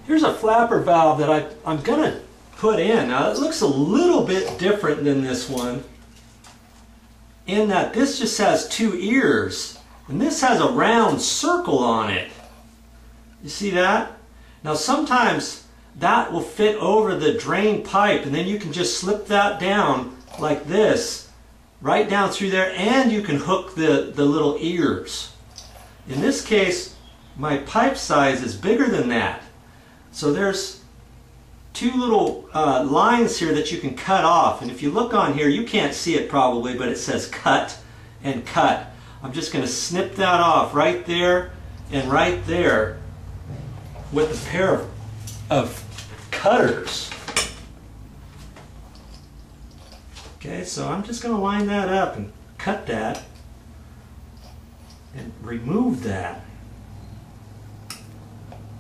Here's a flapper valve that I'm going to put in. Now it looks a little bit different than this one in that this just has two ears and this has a round circle on it. You see that? Now sometimes that will fit over the drain pipe and then you can just slip that down like this, right down through there, and you can hook the little ears. In this case, my pipe size is bigger than that. So there's two little lines here that you can cut off, and if you look on here, you can't see it probably, but it says cut and cut. I'm just going to snip that off right there and right there with a pair of cutters. Okay, so I'm just going to line that up and cut that and remove that.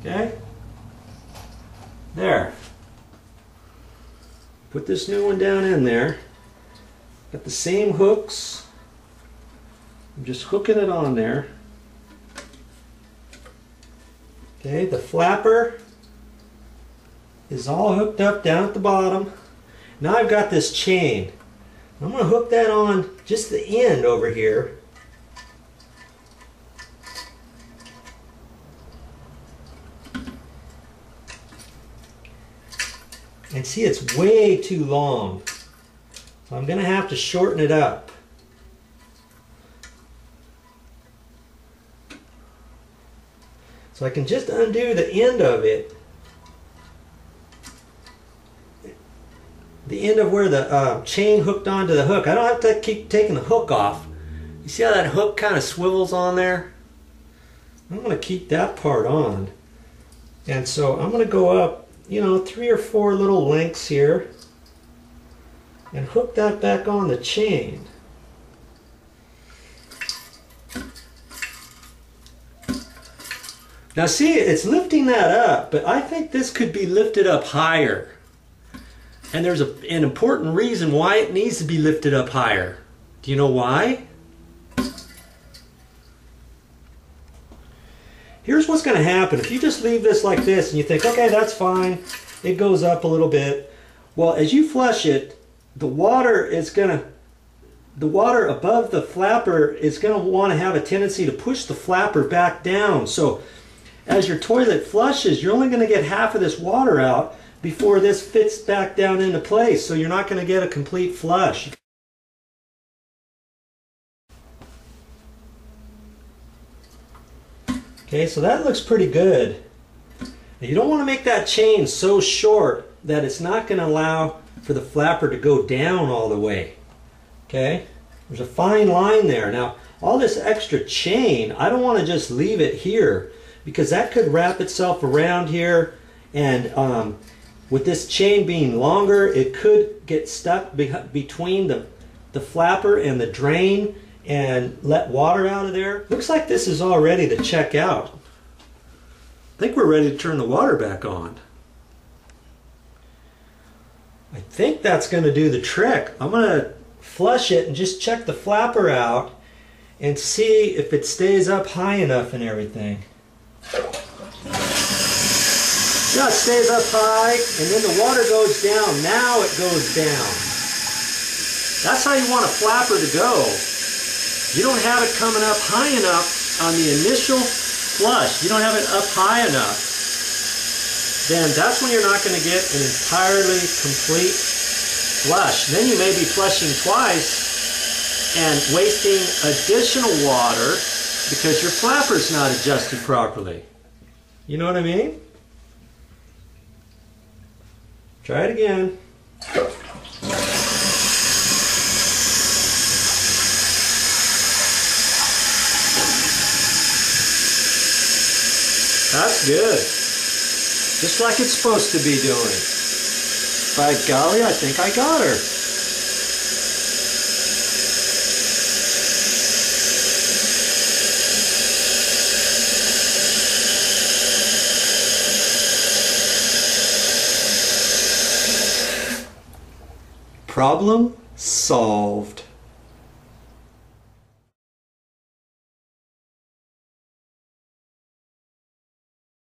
Okay, there. Put this new one down in there. Got the same hooks. I'm just hooking it on there. Okay, the flapper is all hooked up down at the bottom. Now I've got this chain. I'm going to hook that on just the end over here. And see, it's way too long. So I'm going to have to shorten it up. So I can just undo the end of it. The end of where the chain hooked onto the hook. I don't have to keep taking the hook off. You see how that hook kind of swivels on there? I'm going to keep that part on. And so I'm going to go up, you know, 3 or 4 little lengths here and hook that back on the chain. Now see, it's lifting that up, but I think this could be lifted up higher. And there's an important reason why it needs to be lifted up higher. Do you know why? Here's what's going to happen. If you just leave this like this and you think, okay, that's fine, it goes up a little bit. Well, as you flush it, the water above the flapper is going to want to have a tendency to push the flapper back down. So as your toilet flushes, you're only going to get half of this water out before this fits back down into place. So you're not going to get a complete flush. Okay, so that looks pretty good. Now you don't want to make that chain so short that it's not going to allow for the flapper to go down all the way. Okay, there's a fine line there. Now all this extra chain, I don't want to just leave it here because that could wrap itself around here, and with this chain being longer, it could get stuck between the flapper and the drain and let water out of there. Looks like this is all ready to check out. I think we're ready to turn the water back on. I think that's going to do the trick. I'm going to flush it and just check the flapper out and see if it stays up high enough and everything. Yeah, it stays up high, and then the water goes down. Now it goes down. That's how you want a flapper to go. You don't have it coming up high enough on the initial flush. You don't have it up high enough. Then that's when you're not going to get an entirely complete flush. Then you may be flushing twice and wasting additional water because your flapper's not adjusted properly. You know what I mean? Try it again. That's good. Just like it's supposed to be doing. By golly, I think I got her. Problem solved.